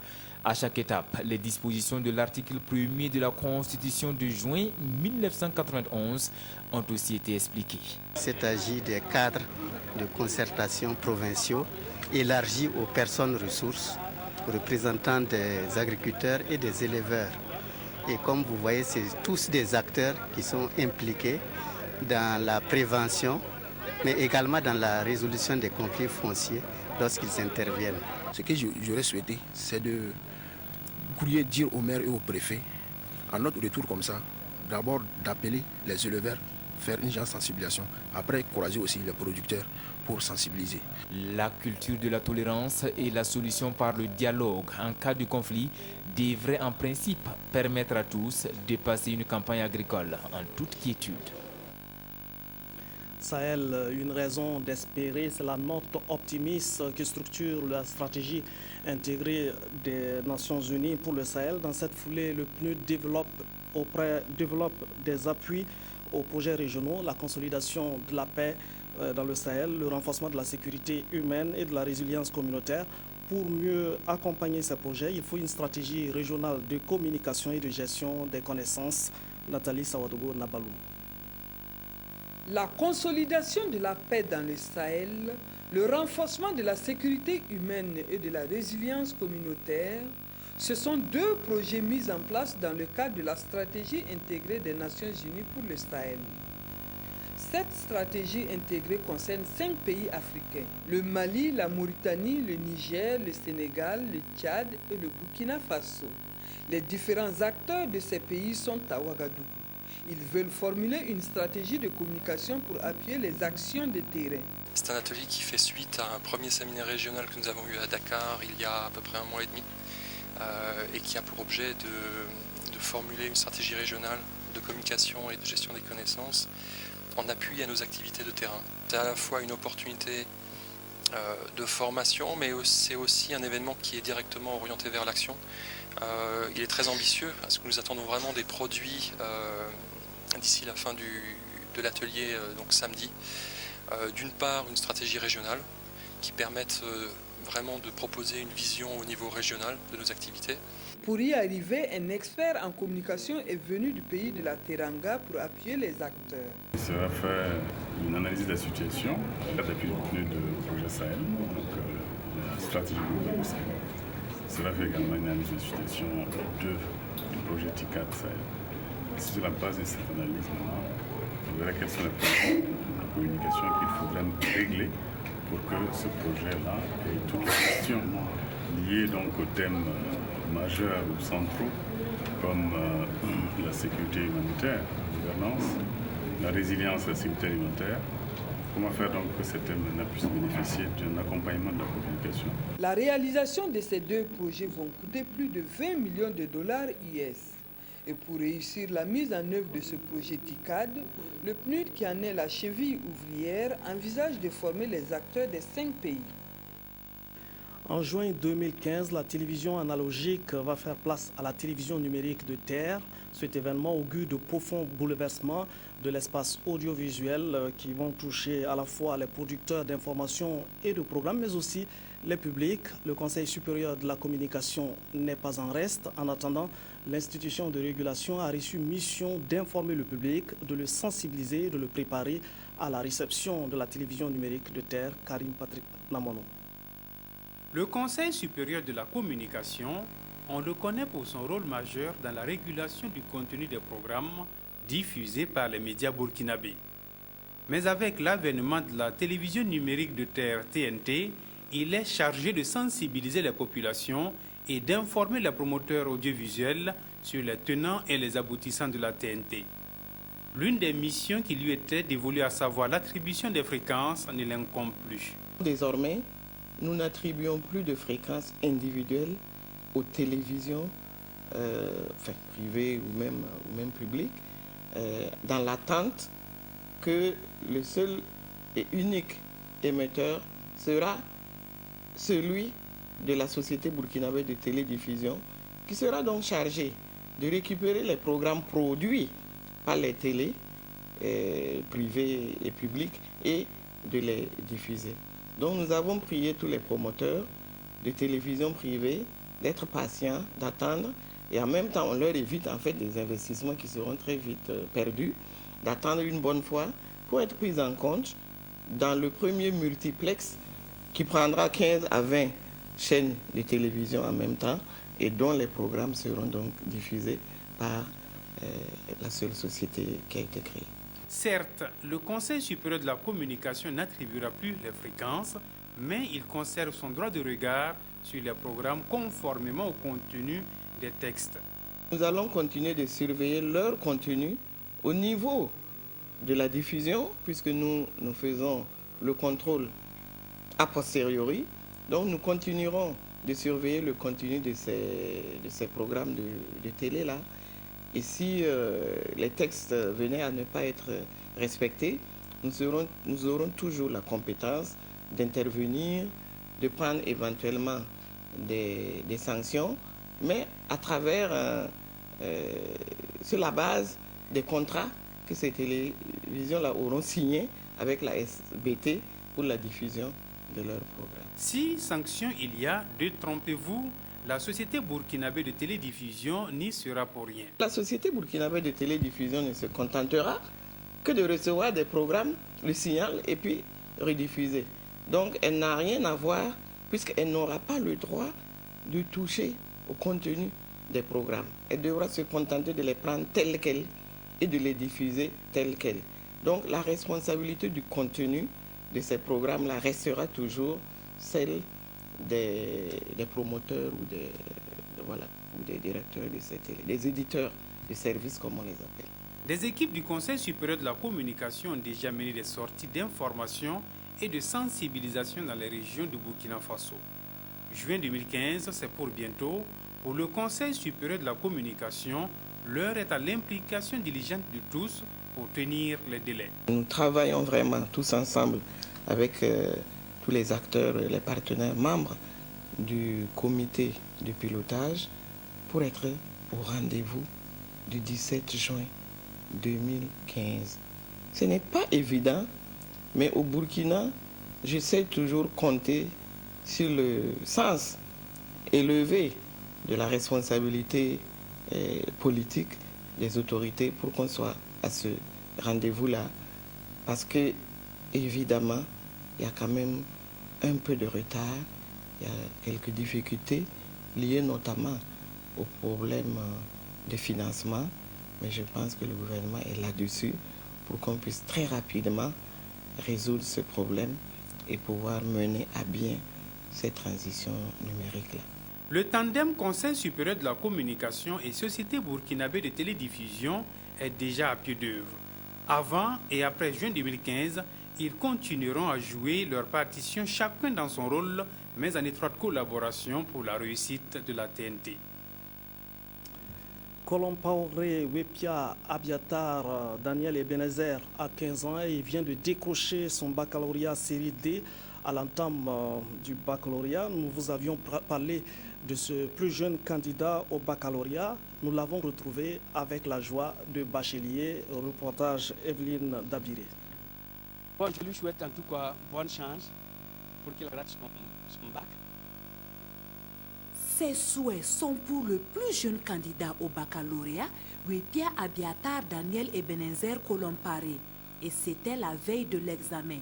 À chaque étape, les dispositions de l'article 1er de la Constitution de juin 1991 ont aussi été expliquées. Il s'agit des cadres de concertation provinciaux élargis aux personnes ressources, représentants des agriculteurs et des éleveurs. Et comme vous voyez, c'est tous des acteurs qui sont impliqués dans la prévention, mais également dans la résolution des conflits fonciers lorsqu'ils interviennent. Ce que j'aurais souhaité, c'est de courrier dire aux maires et aux préfets, en notre retour comme ça, d'abord d'appeler les éleveurs, faire une genre de sensibilisation, après encourager aussi les producteurs pour sensibiliser. La culture de la tolérance et la solution par le dialogue en cas de conflit devrait en principe permettre à tous de passer une campagne agricole en toute quiétude. Sahel, une raison d'espérer, c'est la note optimiste qui structure la stratégie intégrée des Nations Unies pour le Sahel. Dans cette foulée, le PNUD développe des appuis aux projets régionaux, la consolidation de la paix dans le Sahel, le renforcement de la sécurité humaine et de la résilience communautaire. Pour mieux accompagner ces projets, il faut une stratégie régionale de communication et de gestion des connaissances. Nathalie Sawadogo Nabalou. La consolidation de la paix dans le Sahel, le renforcement de la sécurité humaine et de la résilience communautaire Ce sont 2 projets mis en place dans le cadre de la stratégie intégrée des Nations Unies pour le Sahel. Cette stratégie intégrée concerne 5 pays africains, le Mali, la Mauritanie, le Niger, le Sénégal, le Tchad et le Burkina Faso. Les différents acteurs de ces pays sont à Ouagadougou. Ils veulent formuler une stratégie de communication pour appuyer les actions de terrain. C'est un atelier qui fait suite à un premier séminaire régional que nous avons eu à Dakar il y a à peu près 1 mois et demi et qui a pour objet de formuler une stratégie régionale de communication et de gestion des connaissances en appui à nos activités de terrain. C'est à la fois une opportunité de formation, mais c'est aussi un événement qui est directement orienté vers l'action. Il est très ambitieux parce que nous attendons vraiment des produits d'ici la fin de l'atelier, donc samedi. D'une part, une stratégie régionale qui permette vraiment de proposer une vision au niveau régional de nos activités. Pour y arriver, un expert en communication est venu du pays de la Teranga pour appuyer les acteurs. Il sera fait une analyse de la situation depuis le contenu du projet Sahel, donc la stratégie du Sahel. Il sera fait également une analyse de la situation du projet TICAD Sahel. Sur la base de cette analyse, on verra quelles sont les points de communication qu'il faudrait régler pour que ce projet-là et toutes les questions liées donc aux thèmes majeurs ou centraux comme la sécurité humanitaire, la gouvernance, la résilience et la sécurité alimentaire. Comment faire donc que ces thèmes-là puissent bénéficier d'un accompagnement de la communication? La réalisation de ces 2 projets vont coûter plus de 20 millions de dollars US. Et pour réussir la mise en œuvre de ce projet TICAD, le PNUD, qui en est la cheville ouvrière, envisage de former les acteurs des 5 pays. En juin 2015, la télévision analogique va faire place à la télévision numérique de terre. Cet événement augure de profonds bouleversements de l'espace audiovisuel qui vont toucher à la fois les producteurs d'informations et de programmes, mais aussi les publics. Le Conseil supérieur de la communication n'est pas en reste. En attendant, l'institution de régulation a reçu mission d'informer le public, de le sensibiliser, de le préparer à la réception de la télévision numérique de terre. Karim Patrick Namono. Le Conseil supérieur de la communication, on le connaît pour son rôle majeur dans la régulation du contenu des programmes diffusés par les médias burkinabés. Mais avec l'avènement de la télévision numérique de terre TNT, il est chargé de sensibiliser les populations et d'informer les promoteurs audiovisuels sur les tenants et les aboutissants de la TNT. L'une des missions qui lui était dévolue, à savoir l'attribution des fréquences, ne l'incombe plus. Désormais, nous n'attribuons plus de fréquences individuelles aux télévisions privées ou même publiques, dans l'attente que le seul et unique émetteur sera celui de la société burkinabé de télédiffusion, qui sera donc chargé de récupérer les programmes produits par les télés privées et publiques et de les diffuser. Donc nous avons prié tous les promoteurs de télévision privée d'être patients, d'attendre, et en même temps on leur évite en fait des investissements qui seront très vite perdus, d'attendre une bonne fois pour être pris en compte dans le premier multiplex qui prendra 15 à 20 chaînes de télévision en même temps et dont les programmes seront donc diffusés par la seule société qui a été créée. Certes, le Conseil supérieur de la communication n'attribuera plus les fréquences, mais il conserve son droit de regard sur les programmes conformément au contenu des textes. Nous allons continuer de surveiller leur contenu au niveau de la diffusion, puisque nous faisons le contrôle a posteriori. Donc nous continuerons de surveiller le contenu de ces programmes de télé-là. Et si les textes venaient à ne pas être respectés, nous aurons toujours la compétence d'intervenir, de prendre éventuellement des sanctions, mais à travers, sur la base des contrats que ces télévisions-là auront signés avec la SBT pour la diffusion de leurs programmes. Si sanctions il y a, détrompez-vous, la société burkinabé de télédiffusion n'y sera pour rien. La société burkinabé de télédiffusion ne se contentera que de recevoir des programmes, le signal et puis rediffuser. Donc elle n'a rien à voir puisqu'elle n'aura pas le droit de toucher au contenu des programmes. Elle devra se contenter de les prendre telles quelles et de les diffuser telles quelles. Donc la responsabilité du contenu de ces programmes-là restera toujours celle des promoteurs ou des directeurs de ces télé, des éditeurs de services comme on les appelle. Des équipes du Conseil supérieur de la communication ont déjà mené des sorties d'information et de sensibilisation dans les régions du Burkina Faso. Juin 2015, c'est pour bientôt. Pour le Conseil supérieur de la communication, l'heure est à l'implication diligente de tous pour tenir les délais. Nous travaillons vraiment tous ensemble avec tous les acteurs, les partenaires membres du comité de pilotage pour être au rendez-vous du 17 juin 2015. Ce n'est pas évident, mais au Burkina, j'essaie toujours de compter sur le sens élevé de la responsabilité politique des autorités pour qu'on soit à ce rendez-vous-là. Parce que, évidemment, il y a quand même un peu de retard, il y a quelques difficultés liées notamment au problème de financement, mais je pense que le gouvernement est là-dessus pour qu'on puisse très rapidement résoudre ce problème et pouvoir mener à bien cette transition numérique-là. Le tandem Conseil supérieur de la communication et Société burkinabé de télédiffusion est déjà à pied d'œuvre. Avant et après juin 2015, ils continueront à jouer leur partition chacun dans son rôle, mais en étroite collaboration pour la réussite de la TNT. Kolompaoré Wepia Abiatar Daniel Ebenezer a 15 ans et vient de décrocher son baccalauréat série D à l'entame du baccalauréat. Nous vous avions parlé de ce plus jeune candidat au baccalauréat. Nous l'avons retrouvé avec la joie de bachelier. Reportage Evelyne Dabiré. Bon, je lui souhaite en tout cas bonne chance pour qu'il rate son bac. Ces souhaits sont pour le plus jeune candidat au baccalauréat, Wepia Abiatar Daniel Ebenezer Kolompaoré, et c'était la veille de l'examen.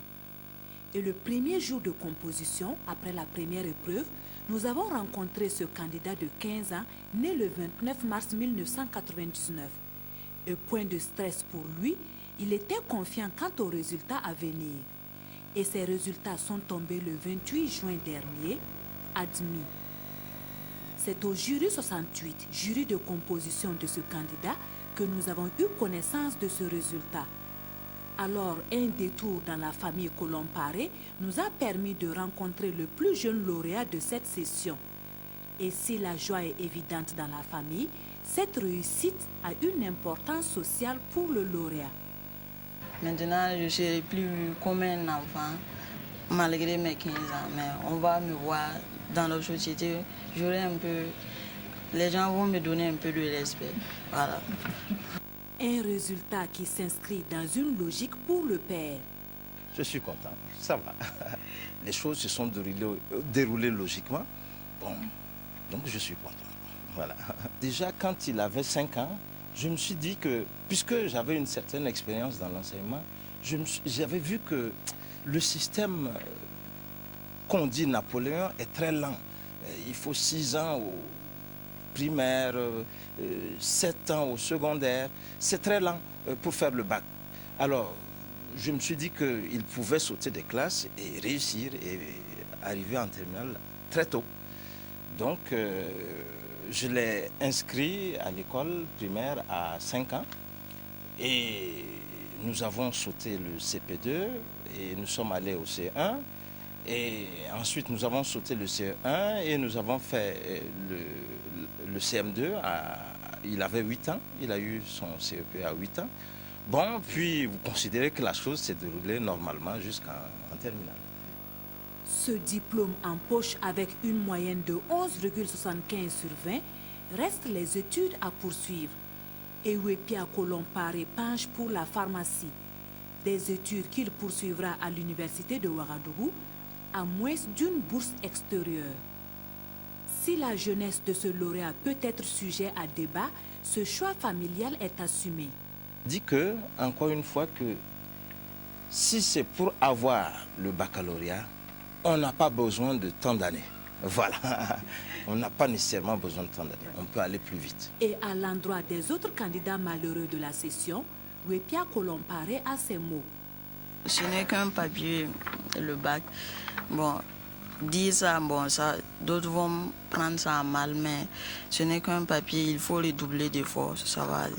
Et le premier jour de composition, après la première épreuve, nous avons rencontré ce candidat de 15 ans, né le 29 mars 1999. Et point de stress pour lui, il était confiant quant aux résultats à venir. Et ces résultats sont tombés le 28 juin dernier, admis. C'est au jury 68, jury de composition de ce candidat, que nous avons eu connaissance de ce résultat. Alors, un détour dans la famille Kolompaoré nous a permis de rencontrer le plus jeune lauréat de cette session. Et si la joie est évidente dans la famille, cette réussite a une importance sociale pour le lauréat. Maintenant, je suis plus comme un enfant, malgré mes 15 ans, mais on va me voir dans notre société. J'aurai un peu... Les gens vont me donner un peu de respect. Voilà. Un résultat qui s'inscrit dans une logique pour le père. Je suis content, ça va. Les choses se sont déroulées logiquement. Bon, donc je suis content. Voilà. Déjà, quand il avait 5 ans, je me suis dit que, puisque j'avais une certaine expérience dans l'enseignement, j'avais vu que le système qu'on dit Napoléon est très lent. Il faut 6 ans au primaire, 7 ans au secondaire. C'est très lent pour faire le bac. Alors, je me suis dit qu'il pouvait sauter des classes et réussir et arriver en terminale très tôt. Donc, je l'ai inscrit à l'école primaire à 5 ans et nous avons sauté le CP2 et nous sommes allés au C1 et ensuite nous avons sauté le CE1 et nous avons fait le CM2. Il avait 8 ans, il a eu son CEP à 8 ans. Bon, puis vous considérez que la chose s'est déroulée normalement jusqu'en terminale. Ce diplôme en poche avec une moyenne de 11,75 sur 20 reste les études à poursuivre. Et Wepia Kolompaoré penche pour la pharmacie, des études qu'il poursuivra à l'université de Ouagadougou à moins d'une bourse extérieure. Si la jeunesse de ce lauréat peut être sujet à débat, ce choix familial est assumé. Je dis que, encore une fois, que si c'est pour avoir le baccalauréat, on n'a pas besoin de tant d'années. Voilà. On n'a pas nécessairement besoin de tant d'années. On peut aller plus vite. Et à l'endroit des autres candidats malheureux de la session, Wepia Kolompare a ces mots. Ce n'est qu'un papier, le bac. Bon, dire ça, bon, ça, d'autres vont prendre ça mal, mais ce n'est qu'un papier, il faut redoubler d'efforts, ça va aller.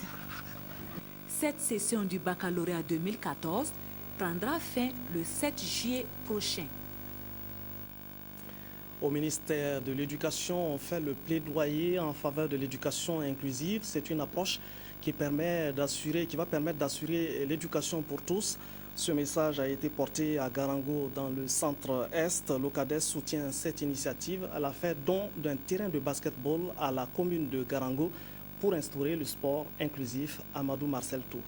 Cette session du baccalauréat 2014 prendra fin le 7 juillet prochain. Au ministère de l'Éducation, on fait le plaidoyer en faveur de l'éducation inclusive. C'est une approche qui va permettre d'assurer l'éducation pour tous. Ce message a été porté à Garango dans le centre-est. L'OCADES soutient cette initiative. Elle a fait don d'un terrain de basketball à la commune de Garango pour instaurer le sport inclusif. Amadou Marcel Tour.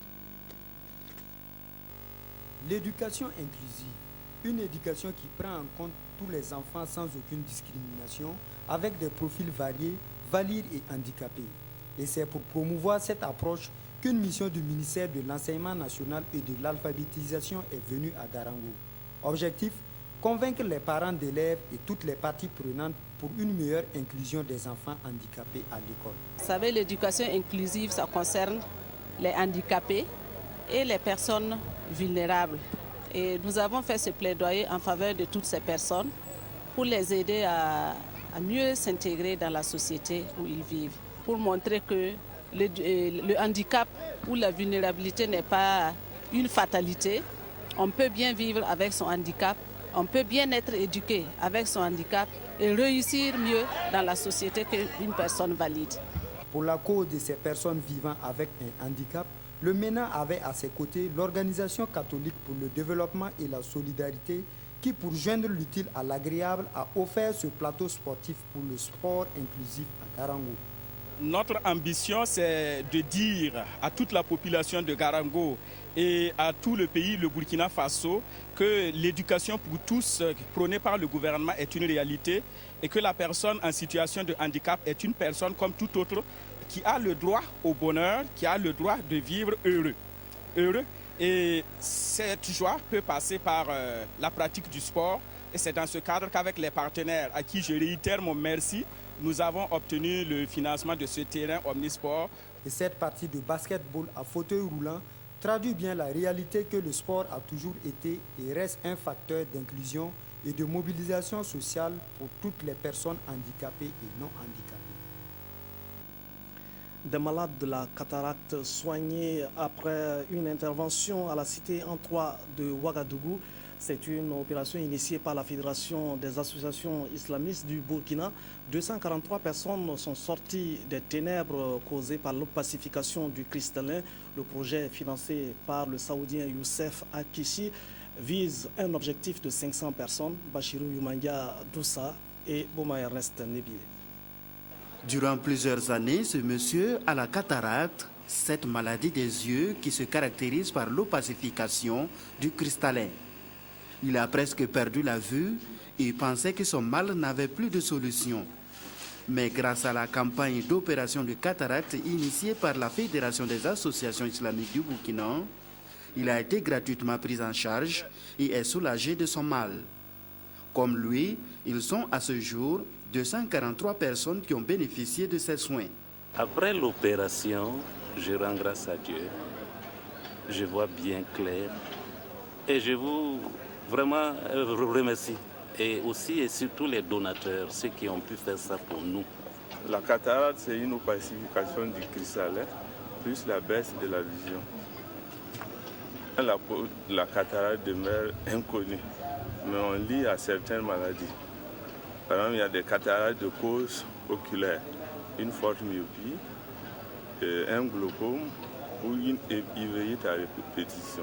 L'éducation inclusive, une éducation qui prend en compte tous les enfants sans aucune discrimination, avec des profils variés, valides et handicapés. Et c'est pour promouvoir cette approche qu'une mission du ministère de l'Enseignement national et de l'Alphabétisation est venue à Garango. Objectif, convaincre les parents d'élèves et toutes les parties prenantes pour une meilleure inclusion des enfants handicapés à l'école. Vous savez, l'éducation inclusive, ça concerne les handicapés et les personnes vulnérables. Et nous avons fait ce plaidoyer en faveur de toutes ces personnes pour les aider à mieux s'intégrer dans la société où ils vivent, pour montrer que le handicap ou la vulnérabilité n'est pas une fatalité. On peut bien vivre avec son handicap, on peut bien être éduqué avec son handicap et réussir mieux dans la société qu'une personne valide. Pour la cause de ces personnes vivant avec un handicap, le MENA avait à ses côtés l'Organisation catholique pour le développement et la solidarité qui, pour joindre l'utile à l'agréable, a offert ce plateau sportif pour le sport inclusif à Garango. Notre ambition, c'est de dire à toute la population de Garango et à tout le pays, le Burkina Faso, que l'éducation pour tous prônée par le gouvernement est une réalité et que la personne en situation de handicap est une personne comme tout autre qui a le droit au bonheur, qui a le droit de vivre heureux. Et cette joie peut passer par la pratique du sport. Et c'est dans ce cadre qu'avec les partenaires à qui je réitère mon merci, nous avons obtenu le financement de ce terrain omnisport. Et cette partie de basketball à fauteuil roulant traduit bien la réalité que le sport a toujours été et reste un facteur d'inclusion et de mobilisation sociale pour toutes les personnes handicapées et non handicapées. Des malades de la cataracte soignés après une intervention à la cité Antoine de Ouagadougou. C'est une opération initiée par la Fédération des associations islamistes du Burkina. 243 personnes sont sorties des ténèbres causées par l'opacification du cristallin. Le projet financé par le Saoudien Youssef Akishi vise un objectif de 500 personnes. Bachirou Youmanga Doussa et Bouma Ernest Nebié. Durant plusieurs années, ce monsieur a la cataracte, cette maladie des yeux qui se caractérise par l'opacification du cristallin. Il a presque perdu la vue et pensait que son mal n'avait plus de solution. Mais grâce à la campagne d'opération de cataracte initiée par la Fédération des associations islamiques du Burkina, il a été gratuitement pris en charge et est soulagé de son mal. Comme lui, ils sont à ce jour 243 personnes qui ont bénéficié de ces soins. Après l'opération, je rends grâce à Dieu. Je vois bien clair. Et je vous vraiment remercie. Et aussi et surtout les donateurs, ceux qui ont pu faire ça pour nous. La cataracte, c'est une opacification du cristallin, plus la baisse de la vision. La cataracte demeure inconnue, mais on lie à certaines maladies. Par exemple, il y a des cataractes de cause oculaire, une forte myopie, un glaucome ou une uveitis à répétition.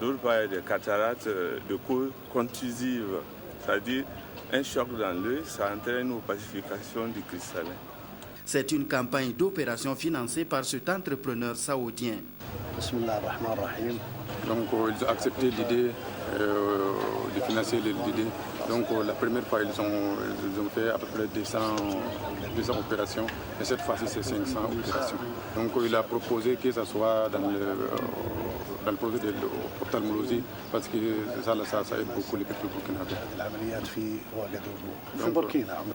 D'autre part, il y a des cataractes de cause contusive, c'est-à-dire un choc dans l'œil, ça entraîne une opacification du cristallin. C'est une campagne d'opération financée par cet entrepreneur saoudien. Donc, ils ont accepté l'idée de financer les LDD. Donc la première fois, ils ont fait à peu près 200 opérations, et cette fois-ci, c'est 500 opérations. Donc il a proposé que ça soit dans le projet de l'ophtalmologie, parce que ça aide beaucoup les peuples burkinabés.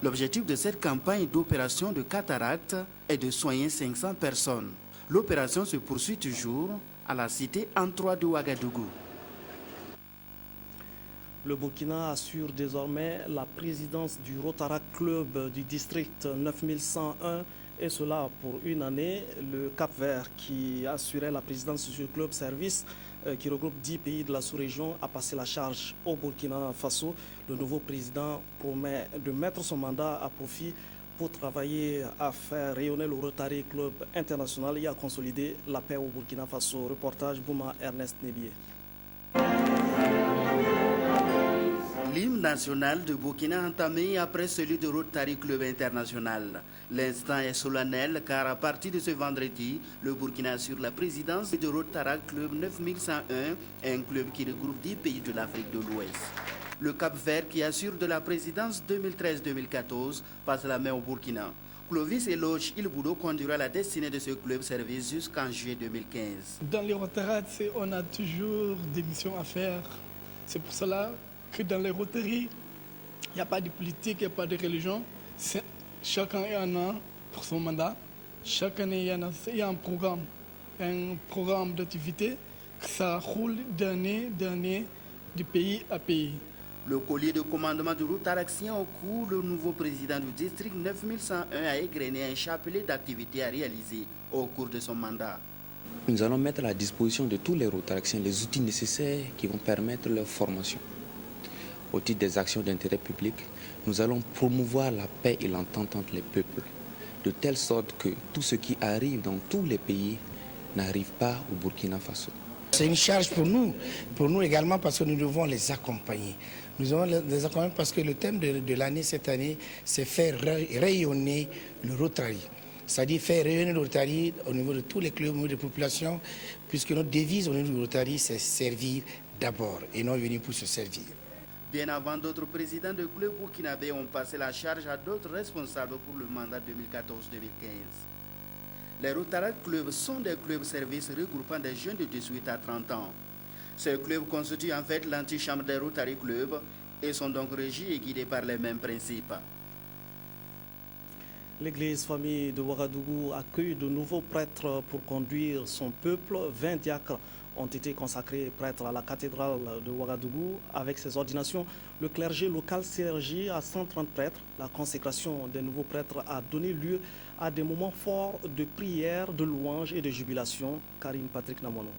L'objectif de cette campagne d'opération de cataracte est de soigner 500 personnes. L'opération se poursuit toujours à la cité Antrois de Ouagadougou. Le Burkina assure désormais la présidence du Rotaract Club du district 9101, et cela pour une année. Le Cap-Vert, qui assurait la présidence de ce club service qui regroupe 10 pays de la sous-région, a passé la charge au Burkina Faso. Le nouveau président promet de mettre son mandat à profit pour travailler à faire rayonner le Rotary Club international et à consolider la paix au Burkina Faso. Reportage Bouma Ernest Nebier. L'hymne national de Burkina entamé après celui de Rotary Club International. L'instant est solennel car à partir de ce vendredi, le Burkina assure la présidence de Rotary Club 9101, un club qui regroupe 10 pays de l'Afrique de l'Ouest. Le Cap-Vert, qui assure de la présidence 2013-2014, passe la main au Burkina. Clovis Eloge Ilboudo conduira la destinée de ce club service jusqu'en juillet 2015. Dans les Rotary, on a toujours des missions à faire. C'est pour cela que dans les Rotary, il n'y a pas de politique, il n'y a pas de religion. Chacun en a pour son mandat. Chaque année, il y a un programme d'activité. Ça roule d'année, de pays à pays. Le collier de commandement du Rotaraction au cours, le nouveau président du district 9101 a égrené un chapelet d'activités à réaliser au cours de son mandat. Nous allons mettre à la disposition de tous les Rotaractiens les outils nécessaires qui vont permettre leur formation. Au titre des actions d'intérêt public, nous allons promouvoir la paix et l'entente entre les peuples, de telle sorte que tout ce qui arrive dans tous les pays n'arrive pas au Burkina Faso. C'est une charge pour nous également parce que nous devons les accompagner. Nous devons les accompagner parce que le thème de l'année cette année, c'est faire rayonner le Rotary. C'est-à-dire faire rayonner le Rotary au niveau de tous les clubs, au niveau des populations, puisque notre devise au niveau du Rotary, c'est servir d'abord et non venir pour se servir. Bien avant, d'autres présidents de clubs burkinabés ont passé la charge à d'autres responsables pour le mandat 2014-2015. Les Rotary Clubs sont des clubs services regroupant des jeunes de 18 à 30 ans. Ces clubs constituent en fait l'antichambre des Rotary Clubs et sont donc régis et guidés par les mêmes principes. L'église famille de Ouagadougou accueille de nouveaux prêtres pour conduire son peuple. 20 diacres ont été consacrés prêtres à la cathédrale de Ouagadougou. Avec ces ordinations, le clergé local s'élargit à 130 prêtres. La consécration des nouveaux prêtres a donné lieu à des moments forts de prière, de louange et de jubilation. Karim Patrick Namono.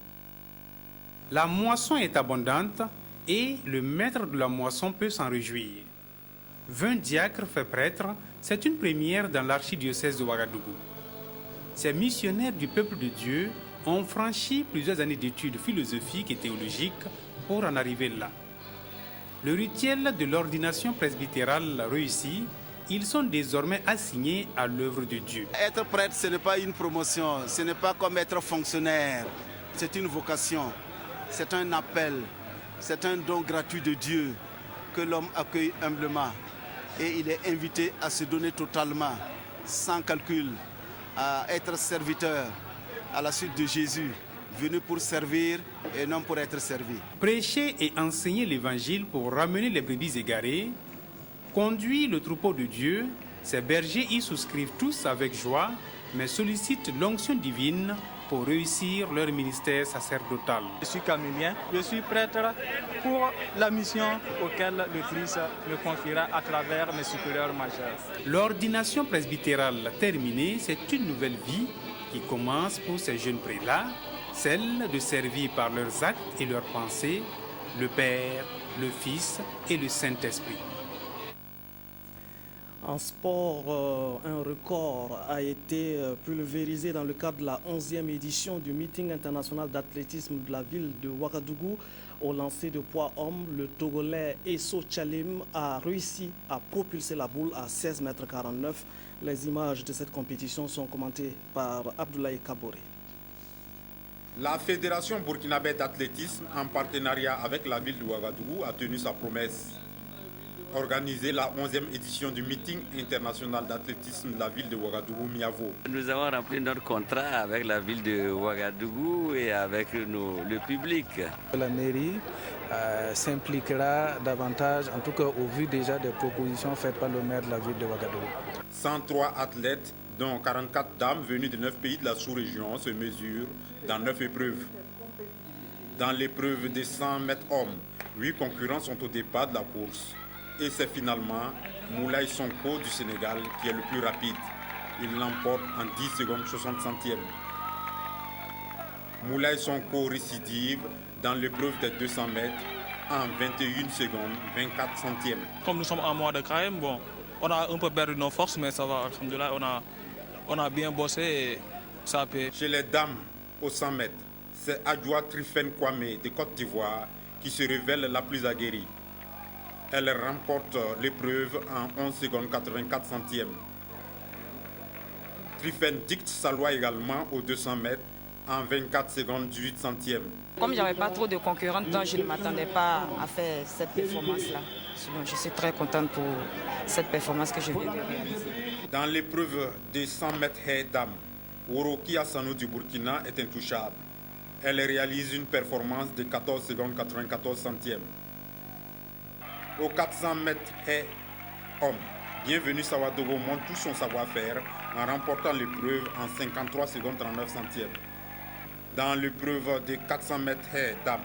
La moisson est abondante et le maître de la moisson peut s'en réjouir. 20 diacres faits prêtres, c'est une première dans l'archidiocèse de Ouagadougou. Ces missionnaires du peuple de Dieu ont franchi plusieurs années d'études philosophiques et théologiques pour en arriver là. Le rituel de l'ordination presbytérale réussi, ils sont désormais assignés à l'œuvre de Dieu. Être prêtre, ce n'est pas une promotion, ce n'est pas comme être fonctionnaire, c'est une vocation, c'est un appel, c'est un don gratuit de Dieu que l'homme accueille humblement. Et il est invité à se donner totalement, sans calcul, à être serviteur à la suite de Jésus, venu pour servir et non pour être servi. Prêcher et enseigner l'évangile pour ramener les brebis égarées, conduire le troupeau de Dieu, ces bergers y souscrivent tous avec joie, mais sollicitent l'onction divine pour réussir leur ministère sacerdotal. Je suis camélien, je suis prêtre pour la mission auquel le Christ me confiera à travers mes supérieurs majeurs. L'ordination presbytérale terminée, c'est une nouvelle vie qui commence pour ces jeunes prélats, celle de servir par leurs actes et leurs pensées le Père, le Fils et le Saint-Esprit. En sport, un record a été pulvérisé dans le cadre de la 11e édition du meeting international d'athlétisme de la ville de Ouagadougou. Au lancer de poids homme, le Togolais Esso Chalim a réussi à propulser la boule à 16,49 m. Les images de cette compétition sont commentées par Abdoulaye Kaboré. La Fédération burkinabé d'athlétisme, en partenariat avec la ville de Ouagadougou, a tenu sa promesse. Organiser la 11e édition du meeting international d'athlétisme de la ville de Ouagadougou, Miavo. Nous avons rempli notre contrat avec la ville de Ouagadougou et avec le public. La mairie s'impliquera davantage, en tout cas au vu déjà des propositions faites par le maire de la ville de Ouagadougou. 103 athlètes, dont 44 dames venues de 9 pays de la sous-région, se mesurent dans 9 épreuves. Dans l'épreuve des 100 mètres hommes, 8 concurrents sont au départ de la course. Et c'est finalement Moulay Sonko du Sénégal qui est le plus rapide. Il l'emporte en 10 secondes 60 centièmes. Moulay Sonko récidive dans l'épreuve des 200 mètres en 21 secondes 24 centièmes. Comme nous sommes en mois de carême, bon, on a un peu perdu nos forces, mais ça va, alhamdoulilah, on a bien bossé et ça paie. Chez les dames aux 100 mètres, c'est Adjoua Trifen Kwame de Côte d'Ivoire qui se révèle la plus aguerrie. Elle remporte l'épreuve en 11 secondes 84 centièmes. Trifen dicte sa loi également aux 200 mètres en 24 secondes 18 centièmes. Comme j'avais pas trop de concurrentes, donc je ne m'attendais pas à faire cette performance-là. Donc je suis très contente pour cette performance que je viens de réaliser. Dans l'épreuve des 100 mètres haies dames, Woroki Assanou du Burkina est intouchable. Elle réalise une performance de 14 secondes 94 centièmes. Aux 400 mètres haies hommes, Bienvenu Sawadogo montre tout son savoir-faire en remportant l'épreuve en 53 secondes 39 centièmes. Dans l'épreuve des 400 mètres haies dames,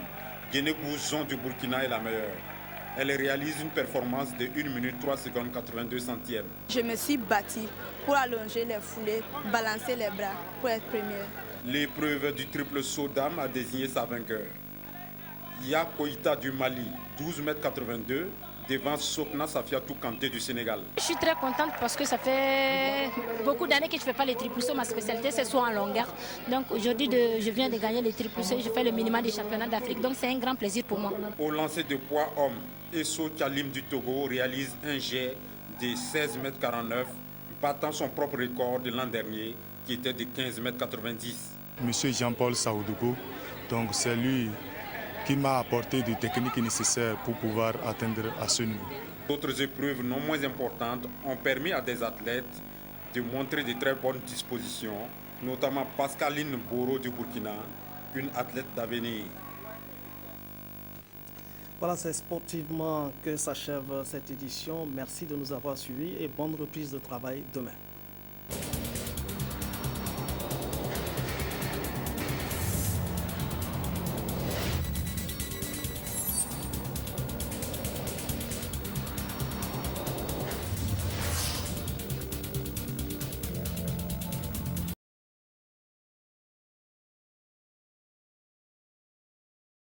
Guénékou Jean du Burkina est la meilleure. Elle réalise une performance de 1 minute 3 secondes 82 centièmes. Je me suis battue pour allonger les foulées, balancer les bras pour être première. L'épreuve du triple saut dame a désigné sa vainqueur. Ya Koïta du Mali, 12 mètres 82, devant Sokna Safiatou Kanté du Sénégal. Je suis très contente parce que ça fait beaucoup d'années que je ne fais pas les triple sauts. Ma spécialité, c'est saut en longueur. Donc aujourd'hui, je viens de gagner les triple sauts. Je fais le minimum des championnats d'Afrique. Donc c'est un grand plaisir pour moi. Au lancer de poids homme, Esso Tchalim du Togo réalise un jet de 16 mètres 49, battant son propre record de l'an dernier, qui était de 15 mètres 90. Monsieur Jean-Paul Saoudougou, donc c'est lui qui m'a apporté des techniques nécessaires pour pouvoir atteindre à ce niveau. D'autres épreuves non moins importantes ont permis à des athlètes de montrer de très bonnes dispositions, notamment Pascaline Boro du Burkina, une athlète d'avenir. Voilà, c'est sportivement que s'achève cette édition. Merci de nous avoir suivis et bonne reprise de travail demain.